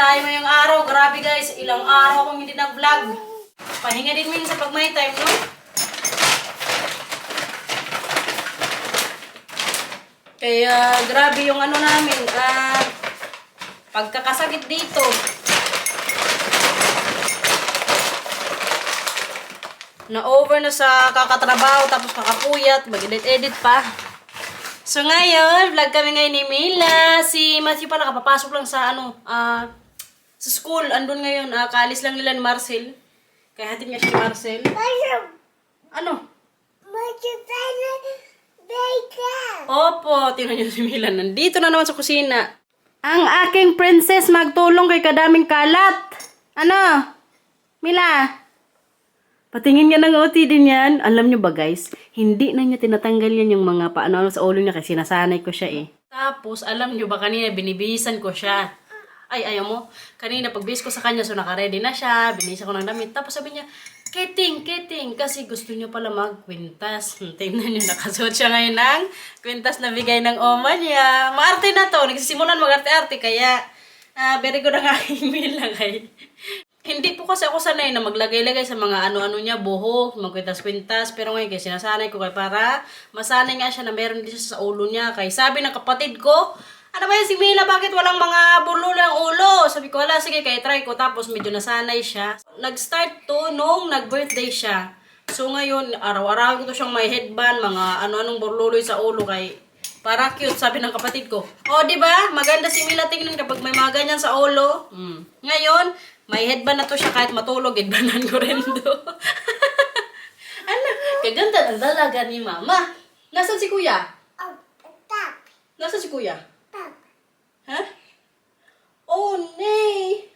time ngayong araw. Grabe guys, ilang araw akong hindi nag-vlog. Pahinga din minsan pag may time, no? Kaya grabe yung ano namin, pagkakasakit dito. Na-over na sa kakatrabaho, tapos kakapuyat, mag-edit-edit pa. So ngayon, vlog kami ngayon ni Mila. Si Matthew pala kapapasok lang sa sa school. Andun ngayon, kaalis lang nila ni Marcel. Kaya hatid nga siya ni Marcel. Ano? Opo, tingnan niyo si Mila. Nandito na naman sa kusina. Ang aking princess magtulong kay kadaming kalat. Ano? Mila? Patingin nga ng OOTD niyan. Alam nyo ba guys, hindi na niya tinatanggal yan yung mga paano sa ulo niya kasi sinasanay ko siya eh. Tapos, alam nyo ba kanina binibihisan ko siya. Ay, ayaw mo. Kanina pagbihis ko sa kanya, so naka-ready na siya. Binihisan ko ng damit. Tapos sabi niya, Keting, kasi gusto niya pala magkwintas. Tingnan niyo, nakasuot siya ngayon ng kwintas na bigay ng oma niya. Maarte na to. Nagsisimulan mag-arte-arte. Kaya, very good ang aking Mila kay. Hindi po kasi ako sanay na maglagay-lagay sa mga ano-ano niya, buhok, magkwintas-kwintas. Pero ngayon, kasi sinasanay ko kay para masanay nga siya na meron din siya sa ulo niya. Kaya sabi ng kapatid ko, ano ba yan si Mila, bakit walang mga bulol ang ulo? Sabi ko, wala, sige, kaya try ko. Tapos medyo nasanay siya. Nag-start to nung nag-birthday siya. So ngayon, araw-araw ko to siyang may headband, mga ano-anong burluloy sa ulo kay para cute, sabi ng kapatid ko. O, di ba? Maganda si Mila tingnan kapag may mga ganyan sa ulo. Ngayon, may headband na to siya kahit matulog, headbandan ko rin to. Ano? Kaganda ang dalaga ni Mama. Nasaan si Kuya? Nasaan si Kuya? Ha? Oh, nay!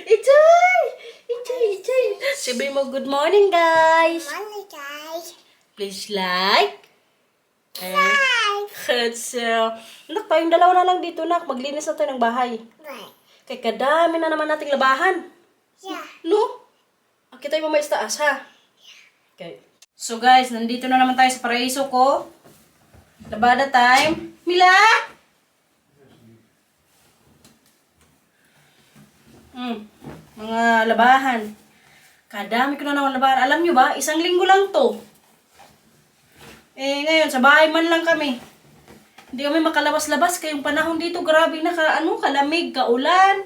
Itoy! Sabi mo, good morning, guys! Please like. So, nak, tayong dalawa na lang dito, nak. Maglinis na tayo ng bahay. Kaya kadami na naman nating labahan. No? Kita yung mamaya sa taas, ha? Okay. So, guys, nandito na naman tayo sa paraiso ko. Labada time. Mila! Mga labahan. Kadami ko na naman labahan. Alam nyo ba, isang linggo lang to. Ngayon, sa bahay man lang kami. Hindi kami makalabas-labas. Kayong panahon dito, grabe na kalamig, kaulan.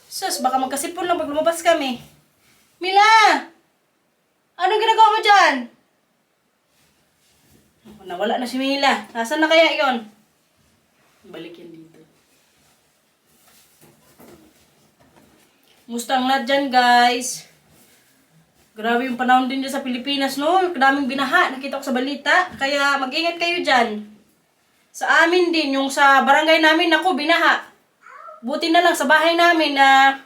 Sus, baka magkasipon lang pag lumabas kami. Mila! Anong ginagawa mo dyan? Nawala na si Mila. Nasaan na kaya yon? Balik yan dito. Mustang na dyan, guys. Grabe yung panahon din dyan sa Pilipinas, no? Kadaming binaha. Nakita ko sa balita. Kaya mag-ingat kayo dyan. Sa amin din, yung sa barangay namin, ako, binaha. Buti na lang sa bahay namin na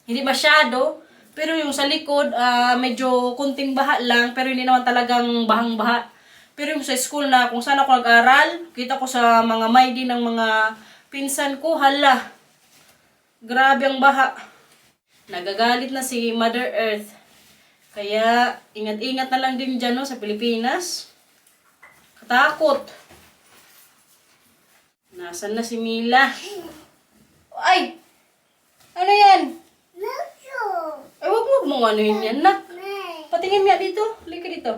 hindi masyado. Pero yung sa likod, medyo kunting baha lang. Pero hindi naman talagang bahang-baha. Pero yung sa school na kung saan ako nag-aral, kita ko sa mga may din ng mga pinsan ko, hala. Grabe ang baha. Nagagalit na si Mother Earth. Kaya, ingat-ingat na lang din dyan, no, sa Pilipinas. Katakot. Nasaan na si Mila? Ay! Ano yan? Ay, wag mo ano yun yan, nak. Patingin nga dito. Halika dito.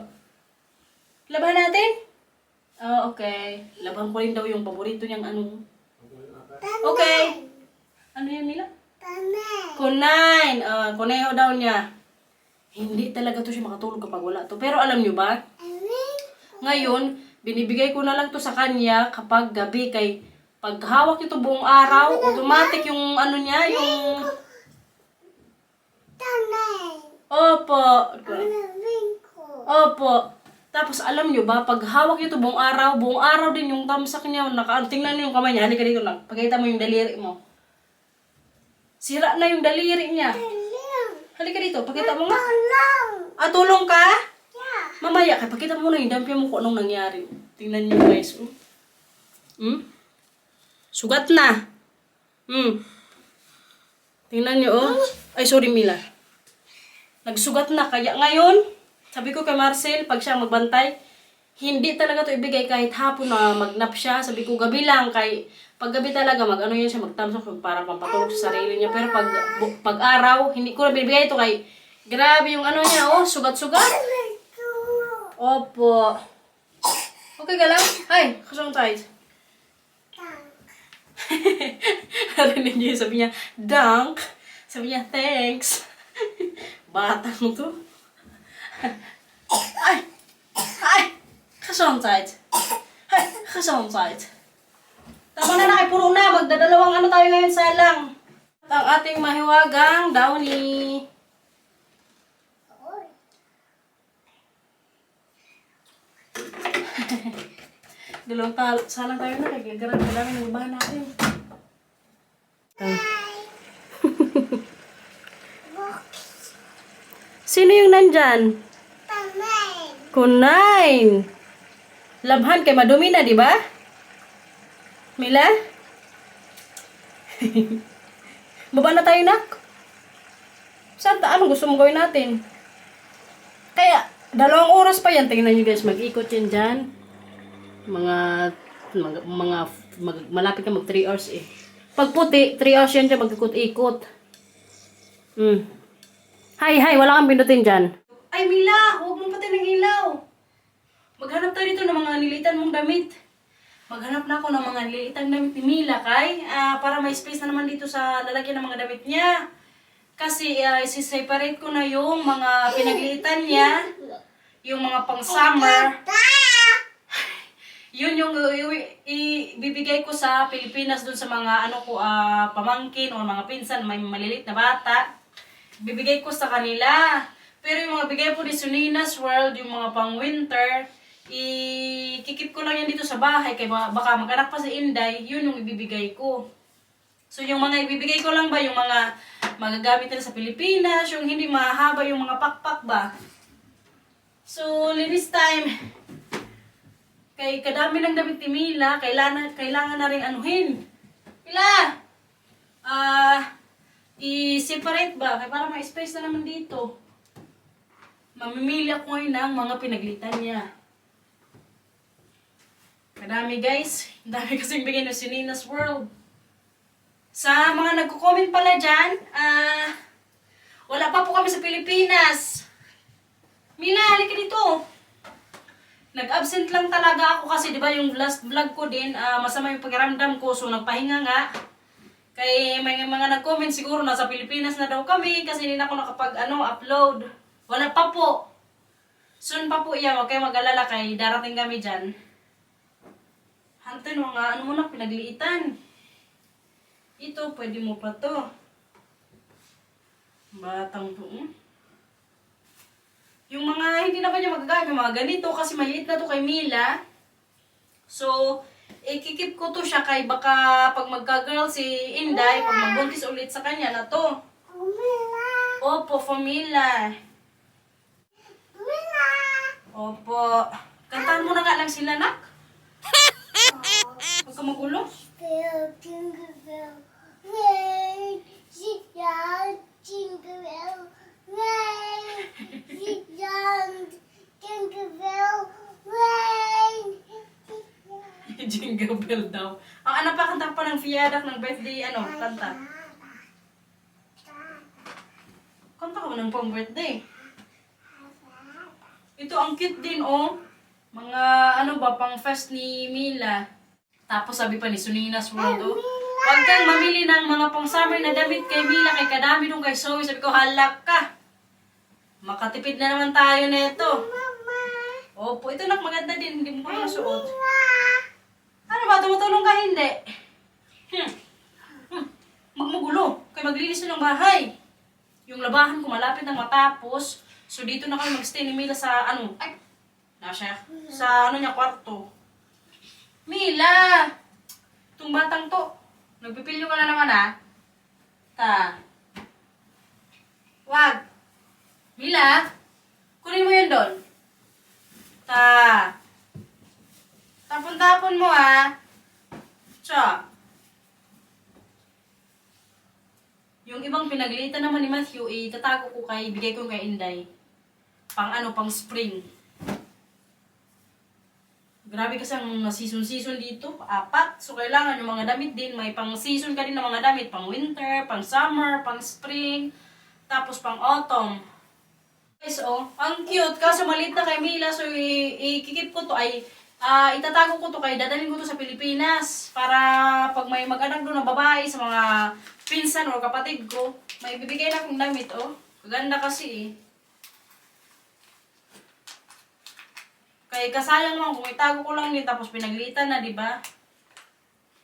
Labahan natin? Oh, okay. Labahan ko rin daw yung paborito niyang ano. Okay. Ano yan, Mila? Kunain. Kuneho daw niya. Hindi talaga to siya makatulog kapag wala to. Pero alam niyo ba? Ngayon, binibigay ko na lang to sa kanya kapag gabi kay paghawak ito buong araw, automatic yung ano niya, yung... Opo. Opo. Tapos alam niyo ba, pag hawak ito buong araw din yung tamsak niya, tingnan niyo yung kamay niya, halika dito lang, pakita mo yung daliri mo. Sira na yung daliri niya. Halika dito, pakita mo nga. Tulong ka? Mamaya, pakita mo na yung dampi mo kung anong nangyari. Tingnan niyo guys. Sugat na. Tingnan niyo, oh. Ay, sorry Mila. Nagsugat na, kaya ngayon, sabi ko kay Marcel, pag siya magbantay, Hindi talaga to ibigay kahit hapon na magnap siya. Sabi ko gabi lang kay pag gabi talaga mag ano yan siya magtamsok para pampatulog sa sarili niya. Pero pag araw hindi ko na bibigay ito kay grabe yung ano niya oh, sugat-sugat. Opo. Okay ka lang? Hi, gesondheid. Narinig niyo sabi niya, dank. Sabi niya, thanks. Batang to. Ay! Ay! Gesondheid. Ay! Gesondheid. Tama na na, puro na. Magdadalawang ano tayo ngayon sa lang. Ang ating mahiwagang downy. Dalawang salang tayo na. Kaya gagawin ka namin ng bahan natin. Sino yung nandyan? Kunain. Labhan kay madumi na, di ba? Mila? Baba na tayo, nak. Saan? Anong gusto mong gawin natin? Kaya, 2 oras pa yan. Tingnan nyo guys, mag-ikot yan dyan. Malapit ka mag 3 hours eh. Pag puti, 3 hours yan dyan mag-ikot-ikot. Hi, wala kang pindutin dyan. Ay, Mila, huwag mong pati ng ilaw. Maghanap tayo dito ng mga nilitan mong damit. Maghanap na ako ng mga nilitang damit ni Mila, para may space na naman dito sa lalagyan ng mga damit niya. Kasi isi-separate ko na yung mga pinagliitan niya, yung mga pang-summer. Yun yung ibibigay ko sa Pilipinas dun sa mga pamangkin o mga pinsan, may malilit na bata. Bibigay ko sa kanila. Pero yung mga bigay po ni Suninas World, yung mga pang-winter, ikikip ko lang yan dito sa bahay. Kaya baka mag-anak pa si Inday, yun yung ibibigay ko. So yung mga ibibigay ko lang ba, yung mga magagamit nila sa Pilipinas, yung hindi mahaba yung mga pakpak ba. So this time, kay kadami ng damit ni Mila, kailangan na rin anuhin. Mila! I-separate ba? Kaya para may space na naman dito. Mamimili ako ngayon ng mga pinaglitan niya. Kadami guys. Dami kasing bigay ng Suninas World. Sa mga nagko-comment pala dyan, wala pa po kami sa Pilipinas. Mila, halika dito. Nag-absent lang talaga ako kasi 'di ba yung last vlog ko din, masama yung pakiramdam ko so nagpahinga nga. Kay may mga nag-comment siguro nasa Pilipinas na daw kami kasi hindi na ako upload. Wala pa po. Soon pa po yan, huwag kayo mag-alala kay darating kami diyan. Hantin mga muna pinagliitan. Ito pwede mo pa to. Batang to. Yung mga hindi na ba niya magagamit, yung mga ganito kasi maliit na to kay Mila. So, ikikip ko to siya kay baka pag magka-girl si Inday, pag magbuntis ulit sa kanya na to. Opo, Famila. Opo. Kantahan mo na nga lang sila, nak. Huwag ka magulo. Jingle bell daw. Ang anak pa kanta pa ng fiyadak ng birthday, kanta. Kanta ka ba ng pang birthday? Ito ang cute din, oh. Mga pang fest ni Mila. Tapos sabi pa ni Suninas World, oh. Huwag kang mamili ng mga pang summer na damit kay Mila, kay kadami nung kay Zoe. Sabi ko, halak ka. Makatipid na naman tayo neto. Opo, ito maganda din, hindi mo pa nasuot. Ano ba? Tumutulong ka hindi? Magmagulo. Kaya maglinis na ng bahay. Yung labahan ko malapit nang matapos. So dito na kami magstay ni Mila sa nasya? Sa niya, kwarto. Mila! Itong batang to. Nagpipilyo ka na naman Wag. Mila! Kunin mo yun doon. Tapon-tapon mo Cha. Yung ibang pinaglitan naman ni Matthew, itatago ko bigay ko kay Inday. Pang spring. Grabe kasi ang mga season-season dito, 4. So, kailangan yung mga damit din, may pang-season ka din ng mga damit, pang winter, pang summer, pang spring, tapos pang autumn. Guys, oh, ang cute. Kaso maliit na kay Mila, so ikikip ko to ay, itatago ko to kay dadalhin ko to sa Pilipinas para pag may mag-anak doon na babae sa mga pinsan o kapatid ko, may bibigay na akong damit, oh. Maganda kasi eh. Kaya kasayang mo kung itago ko lang din tapos pinaglitan na, di ba?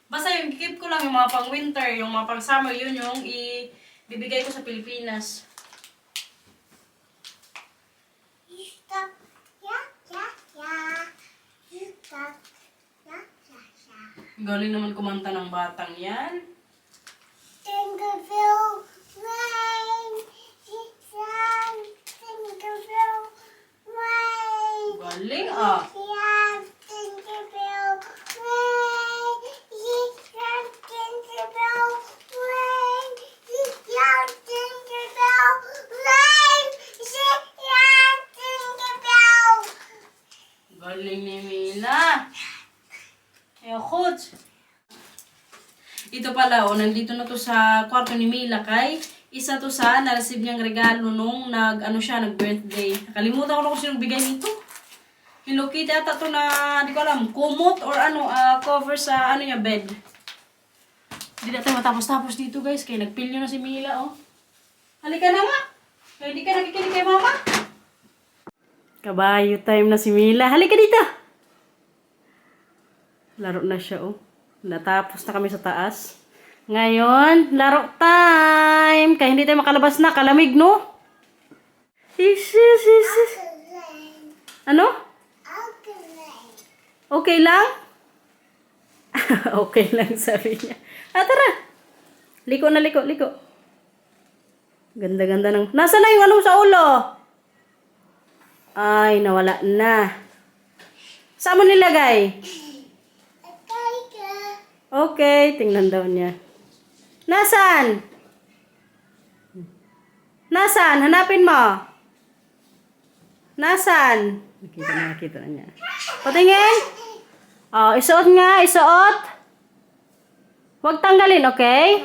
Basta yung keep ko lang yung mga pang winter, yung mga pang summer, yun yung ibibigay ko sa Pilipinas. Galing naman kumanta ng batang yan. Galing ah. Galing ni Mila. Ayokot. Ito pala, oh, nandito na to sa kwarto ni Mila kay isa to sa na-receive niyang regalo nung nag-birthday. Nakalimutan ko na kung sinong bigay nito. Hello Kitty ata to na, di ko alam, kumot or cover sa niya, bed. Hindi na tayo matapos-tapos dito guys, kaya nagpilyo na si Mila, oh. Halika na nga. Kaya hindi ka nakikinig kay mama. Kabayo time na si Mila. Halika dito. Laro na siya, oh. Natapos na kami sa taas. Ngayon, laro time. Kaya hindi tayo makalabas na. Kalamig, no? Isis. Ano? Okay lang? Okay lang, sabi niya. Tara. Liko na, liko. Ganda-ganda ng... Nasaan na yung ano sa ulo? Ay, nawala na. Saan mo nilagay? Okay, tingnan daw niya. Nasaan? Hanapin mo. Nasaan? Nakita na niya. Patingin. Oh, isuot nga, isuot. Huwag tanggalin, okay?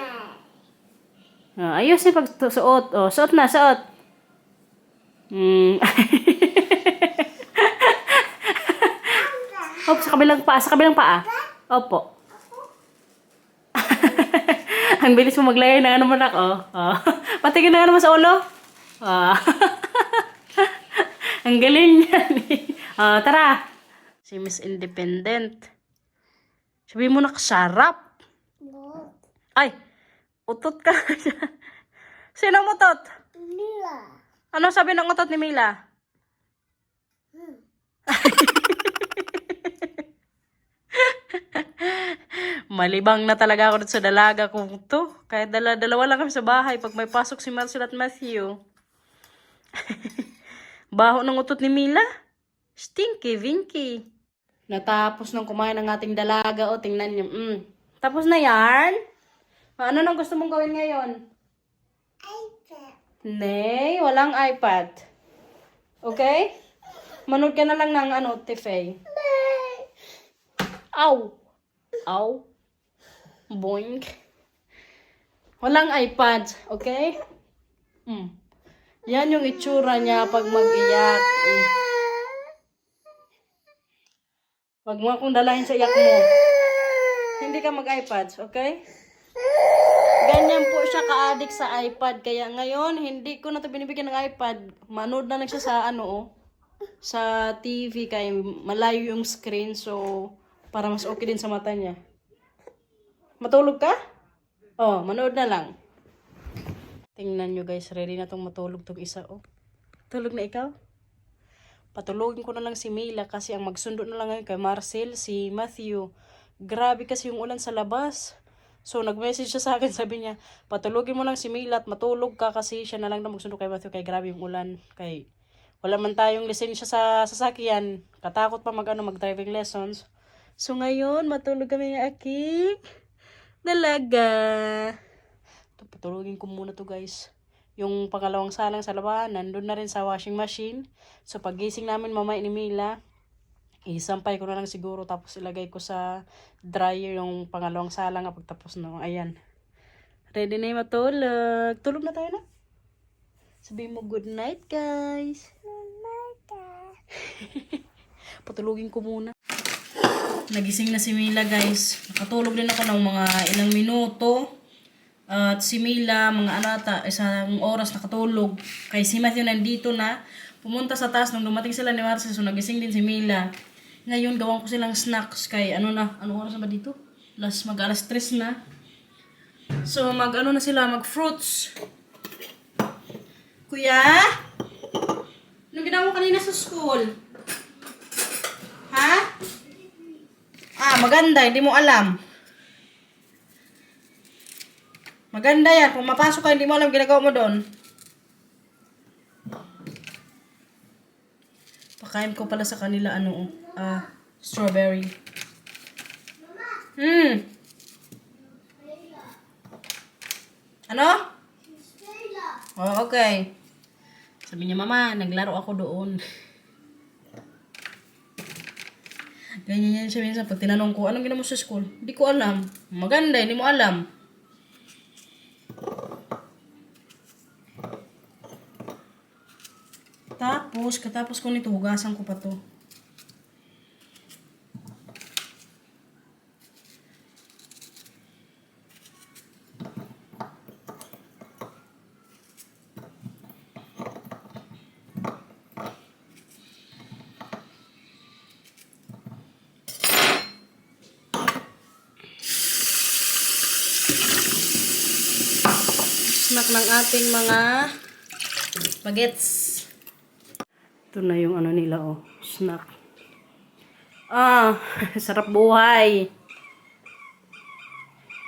Oh, ayos yung pagsuot. Oh, suot na, suot. Opo, sa kabilang paa. Opo. Ang bilis mo maglagay ng ano mo nak, oh. Patingin na naman sa ulo. Ang galing yan. Tara. Si Miss Independent. Sabi mo na kasarap. Ay, utot ka. Sino ang utot? Mila. Ano sabi ng utot ni Mila? Malibang na talaga ako dito sa dalaga kong to. Kahit dalawa lang kami sa bahay pag may pasok si Marcel at Matthew. Baho ng utot ni Mila. Stinky, Vinky. Natapos nang kumain ng ating dalaga. O, tingnan niyo. Tapos na yan? Ano nang gusto mong gawin ngayon? iPad. Nay, walang iPad. Okay? Manood ka na lang ng Tifay. Ow. Boink. Walang iPad, okay? Yan yung itsura niya pag mag-iyak. Wag mo akong dalahin sa iyak mo. Hindi ka mag-iPad, okay? Ganyan po siya ka-addict sa iPad. Kaya ngayon, hindi ko na ito binibigyan ng iPad. Manood na lang siya sa sa TV. Kaya malayo yung screen. So, para mas okay din sa mata niya. Matulog ka? Oh, manood na lang. Tingnan nyo guys, ready na tong matulog tong isa, oh. Tulog na ikaw? Patulogin ko na lang si Mila kasi ang magsundo na lang ngayon kay Marcel, si Matthew. Grabe kasi yung ulan sa labas. So, nag-message siya sa akin, sabi niya, patulogin mo lang si Mila at matulog ka kasi siya na lang na magsundo kay Matthew kay grabe yung ulan. Kay wala man tayong lisensya sa sasakyan. Katakot pa mag-driving lessons. So, ngayon, matulog kami ng aking dalaga. Ito, patulogin ko muna to guys. Yung pangalawang salang sa labahan, nandun na rin sa washing machine. So, pagising namin mamay ni Mila, Isampay ko na lang siguro tapos ilagay ko sa dryer yung pangalawang sala nga pagtapos no. Ayan. Ready na yung matulog. Tulog na tayo na. Sabihin mo good night guys. Good night Patulugin ko muna. Nagising na si Mila guys. Nakatulog din ako ng mga ilang minuto. At si Mila, mga anata, isang oras nakatulog. Kay si Matthew nandito na. Pumunta sa taas nung dumating sila ni Marcel. So nagising din si Mila. Ngayon gawin ko silang snacks kay ano oras na ba dito? Mag-alas 3 na. So na sila, mag-fruits. Kuya? Ano ginawa kanina sa school? Ha? Maganda, hindi mo alam. Maganda yan. Kung mapasok ka, hindi mo alam ginagawa mo doon. Pakain ko pala sa kanila strawberry. Ano? Oh, okay. Sabi niya, mama, naglaro ako doon. Ganyan yan siya minsan. Pag tinanong ko, anong ginawa mo sa school? Hindi ko alam. Maganda, hindi mo alam. Tapos, katapos ko nito, hugasan ko pa to. Snack ng ating mga bagets. Ito na yung nila, snack. Sarap buhay.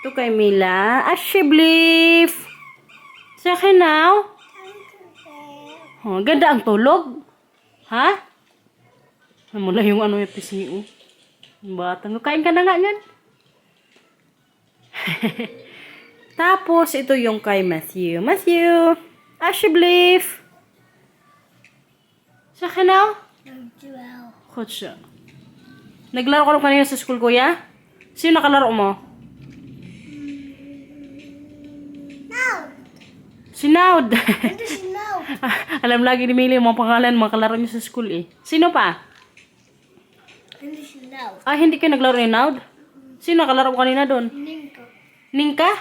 Ito kay Mila. Shiblif! Sa akin now? Ganda ang tulog. Ha? Mula yung yung PCO. Batang. Kain ka na nga yan. Tapos, ito yung kay Matthew. Matthew! Shiblif! Sa akin now? Kutsa. Naglaro ka lang kanina sa school, kuya? Sino nakalaro mo? Naud. Si Naud. Si Naud. Alam lagi ni Mili yung mga pangalan, mga kalaro niyo sa school eh. Sino pa? Hindi si Naud. Hindi kayo naglaro ni Naud? Sino nakalaro mo kanina doon? Ninka. Ninka?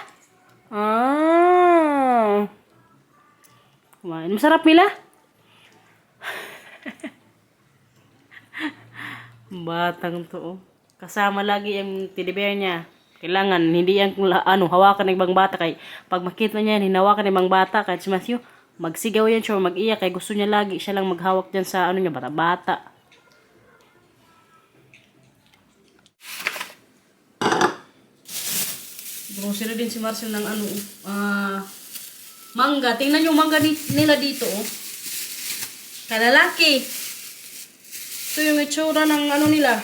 Kumain. Masarap, Mila? Batang to. Kasama lagi yung teddy bear niya. Kailangan hindi yan hawakan ng ibang bata kay pag makita niya hinawakan ng ibang bata kahit si Matthew magsigaw yan siya mag-iyak kay gusto niya lagi siya lang maghawak diyan sa niya bata-bata. Grocery din si Marcel ng mangga. Tingnan yung mangga nila dito kalalaki. Ito yung itsura ng nila.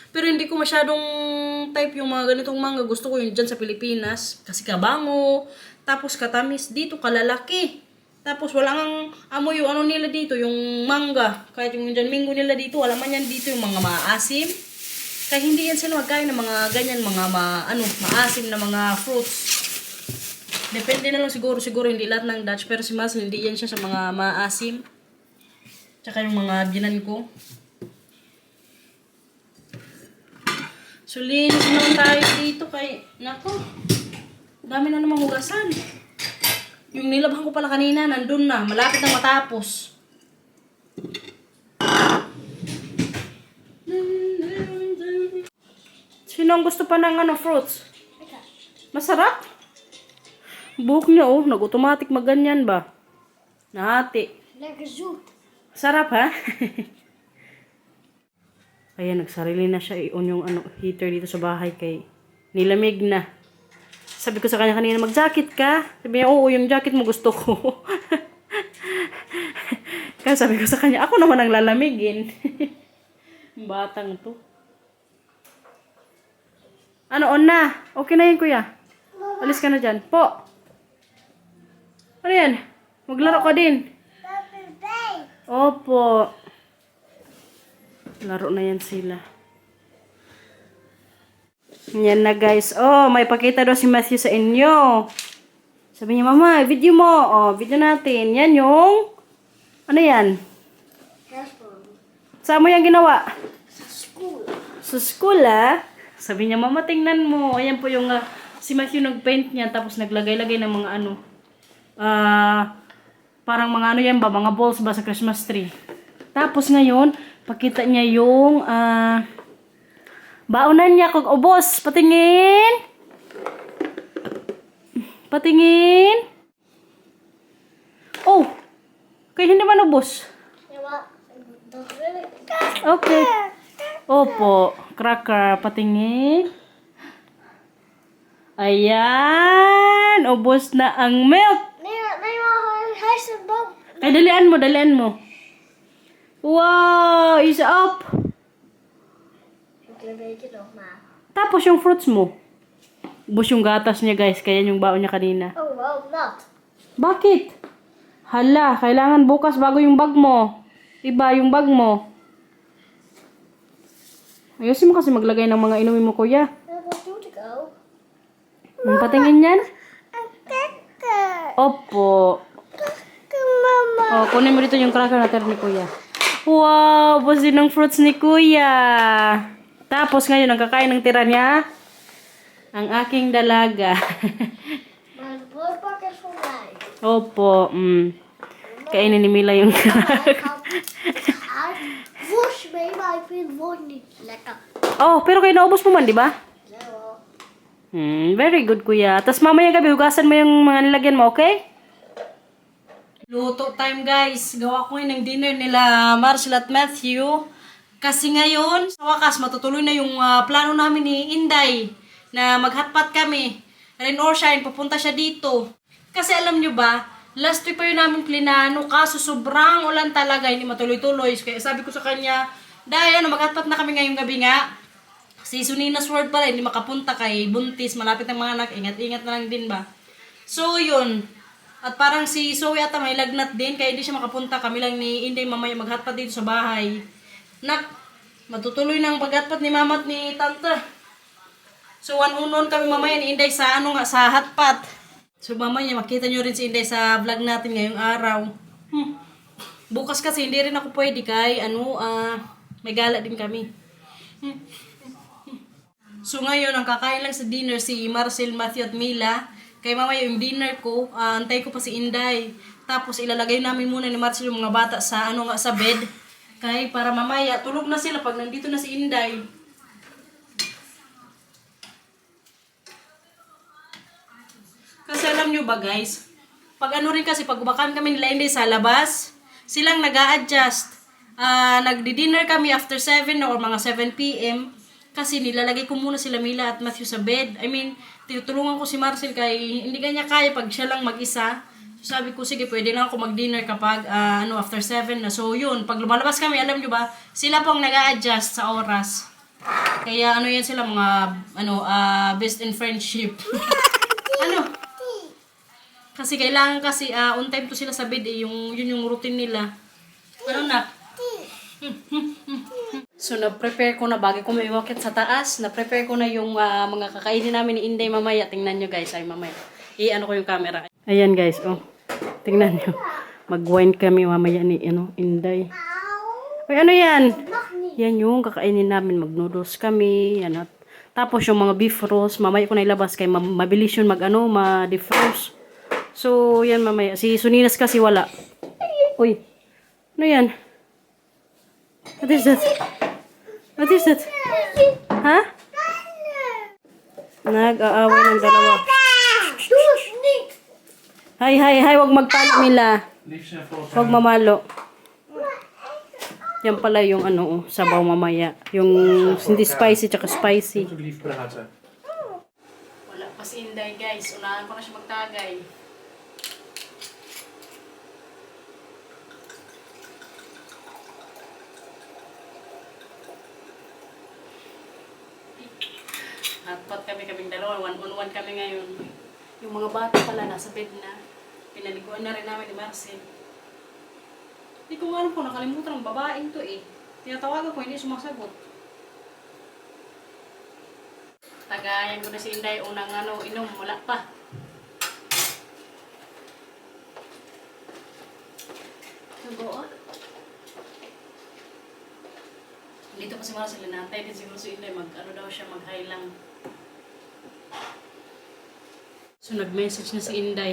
Pero hindi ko masyadong type yung mga ganitong mangga. Gusto ko yung dyan sa Pilipinas. Kasi kabango. Tapos katamis. Dito kalalaki. Tapos wala ngang amoy yung nila dito. Yung mangga. Kahit yung dyan mingo nila dito. Wala man yan dito yung mga maasim. Kaya hindi yan sila magkain ng mga ganyan. Mga maasim na mga fruits. Depende na lang siguro hindi lahat ng Dutch. Pero si Marcel hindi yan siya sa mga maasim. Tsaka yung mga binan ko. So, linis naman tayo dito kay... Nako. Dami na namang hugasan. Yung nilabhan ko pala kanina, nandun na. Malapit na matapos. Sino ang gusto pa ng fruits? Masarap? Buhok niya nag-automatic maganyan ba? Nahati. Sarap ha? Kaya nagsarili na siya i-on yung heater dito sa bahay kay nilamig na. Sabi ko sa kanya kanina, mag-jacket ka? Sabi niya, oo, yung jacket mo gusto ko. Kaya sabi ko sa kanya, ako naman ang lalamigin. Batang to. On na? Okay na yun, kuya. Alis ka na dyan. Po. Ano yan? Maglaro ka din. Opo. Laro na yan sila. Yan na guys. Oh, may pakita daw si Matthew sa inyo. Sabi niya, Mama, video mo. Oh, video natin. Yan yung... Ano yan? Saan mo yan ginawa? Sa school. Sa school, ah. Sabi niya, Mama, tingnan mo. Ayan po yung... si Matthew nag-paint niya. Tapos naglagay-lagay ng mga ano. Parang mga ano yan ba? Mga balls ba sa Christmas tree. Tapos ngayon, pakita niya yung... baonan niya kung ubos. Patingin. Patingin. Oh. Kaya hindi man ubos. Okay. Opo. Cracker. Patingin. Ayan. Ubos na ang milk. Ay, dalian mo. Dalian mo. Wow. Is up. Tapos yung fruits mo. Ubos yung gatas niya guys. Kaya yung baon niya kanina. Oh, well, not. Bakit? Hala, kailangan bukas bago yung bag mo. Iba yung bag mo. Ayusin mo kasi maglagay ng mga inumin mo, kuya. I want you to go. Ang patingin yan? Opo. Mama. O, kunin mo dito yung cracker natin ni kuya. Wow, ubos din ng fruits ni kuya. Tapos ngayon, ang kakain ng tira niya, ang aking dalaga. My blood bucket for mine. Opo. Kainin ni Mila yung cracker. Wash me, my food morning. Lekker. Oh, pero kayo naubos mo man, di ba? Zo. Very good, kuya. Tapos mamaya gabi, hugasan mo yung mga nilagyan mo, okay? Luto time, guys. Gawa ko ng dinner nila Marcel at Matthew. Kasi ngayon, sa wakas, matutuloy na yung plano namin ni Inday na mag-hotpot kami. Rain or shine, pupunta siya dito. Kasi alam nyo ba, last week pa yun namin plinano, kaso sobrang ulan talaga, hindi matuloy-tuloy. Kaya sabi ko sa kanya, dahil mag-hotpot na kami ngayong gabi nga. Si Sunina's World pala, hindi makapunta kay Buntis, malapit ang mga anak, ingat-ingat na lang din ba. So yun, at parang si Zoe ata may lagnat din, kaya hindi siya makapunta. Kami lang ni Inday mamaya mag-hotpot dito sa bahay. Matutuloy na ang pag-hotpot ni mama at ni tante. So unon kami mamaya ni Inday sa sa hotpot. So mamaya makita nyo rin si Inday sa vlog natin ngayong araw. Bukas kasi hindi rin ako pwede kay may gala din kami. So ngayon ang kakain lang sa dinner si Marcel, Matthew at Mila. Kaya mamaya yung dinner ko, antay ko pa si Inday. Tapos ilalagay namin muna ni Marcel yung mga bata sa sa bed. Kaya para mamaya tulog na sila pag nandito na si Inday. Kasi alam nyo ba guys, pag rin kasi, pag ubakan kami nila Inday sa labas, silang nag-a-adjust. Nagdi-dinner kami after 7 or mga 7 p.m. Kasi nilalagay ko muna sila Mila at Matthew sa bed. I mean, tinutulungan ko si Marcel kay hindi kanya kaya pag siya lang mag-isa. So sabi ko, sige, pwede na ako mag-dinner kapag after 7 na. So yun, pag lumalabas kami, alam nyo ba, sila pong nag-a-adjust sa oras. Kaya yan sila mga best in friendship. Kasi kailangan kasi on time to sila sa bed yun yung routine nila. Na? So na-prepare ko na bago ko maiwakit sa taas. Na-prepare ko na yung mga kakainin namin ni Inday mamaya. Tingnan nyo guys, mamaya. Ko yung camera. Ayan guys, tingnan nyo. Mag-wine kami mamaya ni Inday. Ay, ano yan? Yan yung kakainin namin. Mag-noodles kami. Yan at tapos yung mga beef roast, mamaya ko na ilabas kay mabilis yun ma-defrost. So, yan mamaya. Si Suninas kasi wala. Uy. Ano yan? What is that? What is that? Ha? Nag-aaway ng dalawa. Hay, wag magpalo nila. Wag mamalo. Yan pala yung sabaw mamaya. Yung hindi spicy tsaka spicy. Wala pa si Inday guys. Unahan ko na siya magtagay. Hotpot kaming dalawa. One-on-one kami ngayon. Yung mga bata pala nasa bed na. Pinaliguan na rin namin ni Marcel. Hindi ko nga alam kung nakalimutan ang babaeng to eh. Tinatawagan ko, hindi sumasagot. Tagayan ko na si Inday, unang inom, wala pa. Sugo ah. Dito kasi mga sila natay, din siguro si Inday, daw siya, mag-high lang. So nag-message na si Inday.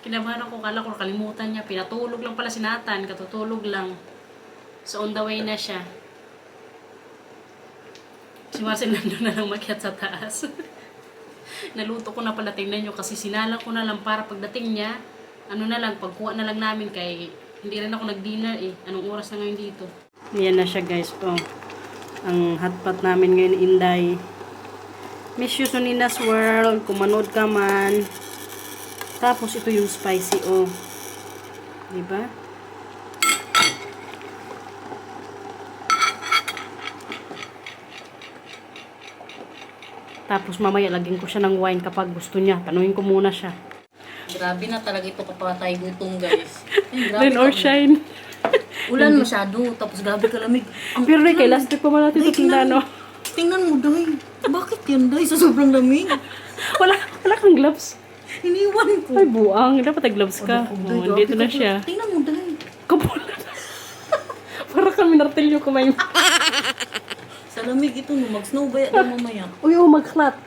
Kinabahan ako, kala ko nakalimutan niya. Pinatulog lang pala si Nathan, katutulog lang. So on the way na siya. Si Marcel nandun na lang makiat sa taas. Naluto ko na pala, tingnan nyo, kasi sinalang ko na lang para pagdating niya, pagkuha na lang namin kay hindi rin ako nag-dinner eh. Anong oras na ngayon dito? Yan na siya guys. Oh. Ang hotpot namin ngayon, Inday. Miss you, Sonina's World. Kung manood ka man. Tapos ito yung spicy, oh. Diba? Tapos mamaya lagyan ko siya ng wine kapag gusto niya. Panuhin ko muna siya. Grabe na talaga ito kapatay gutom, guys. Ay, grabe Rain or ka. shine. Ulan masyado, tapos grabe kalamig. Pero kay last trip pa man natin ito tingnan, no? Tingnan mo, Day. Bakit yan, Day? Sa sobrang lamig. Wala kang gloves. Iniwan ko. Ay, buang. Dapat gloves ka. Oh, dito na siya. Tingnan mo, Day. Kapula. Para kami nartilyo kumain. Sa lamig ito, no, mag-snow ba yan mamaya? Uy, magklat.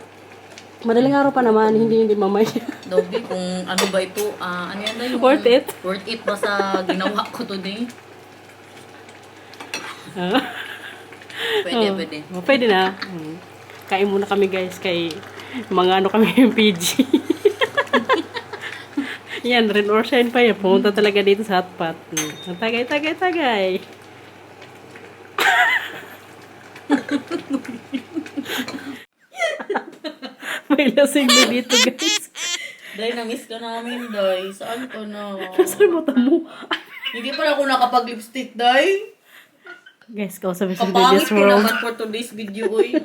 Madaling araw pa naman, hindi mamaya. Dobby, kung ano ba ito, ano yan, Day? Worth it? Worth it ba sa ginawa ko today? Pwede. Oh, pwede na. Kain muna kami guys, kay mga kami yung PG. Yan, Rain or Shine pa yan. Pumunta talaga dito sa hotpot. Tagay. May lasing na dito guys. Day, na-miss ka namin, Day. Saan ka na? Saan mo tamo? Hindi pa ako nakapag-lipstick, Day. Guys, kausapin si Kapangit Sonina's ko World. naman for today's video, oy.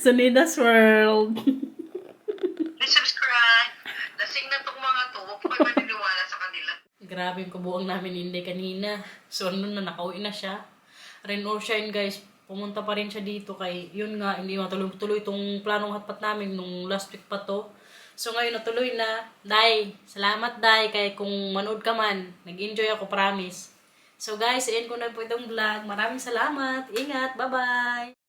Sonina's World. subscribe. Lasing na tong mga to. Huwag po kayo maniniwala sa kanila. Grabe yung kabuang namin hindi kanina. So, ano na, nakauwi na siya. Rain or Shine, guys. Pumunta pa rin siya dito kay, yun nga, hindi matuloy-tuloy itong planong hotpot namin nung last week pa to. So, ngayon natuloy na. Day, salamat Day, kay kung manood ka man, nag-enjoy ako, promise. So, guys, end ko na po itong vlog. Maraming salamat. Ingat. Bye-bye.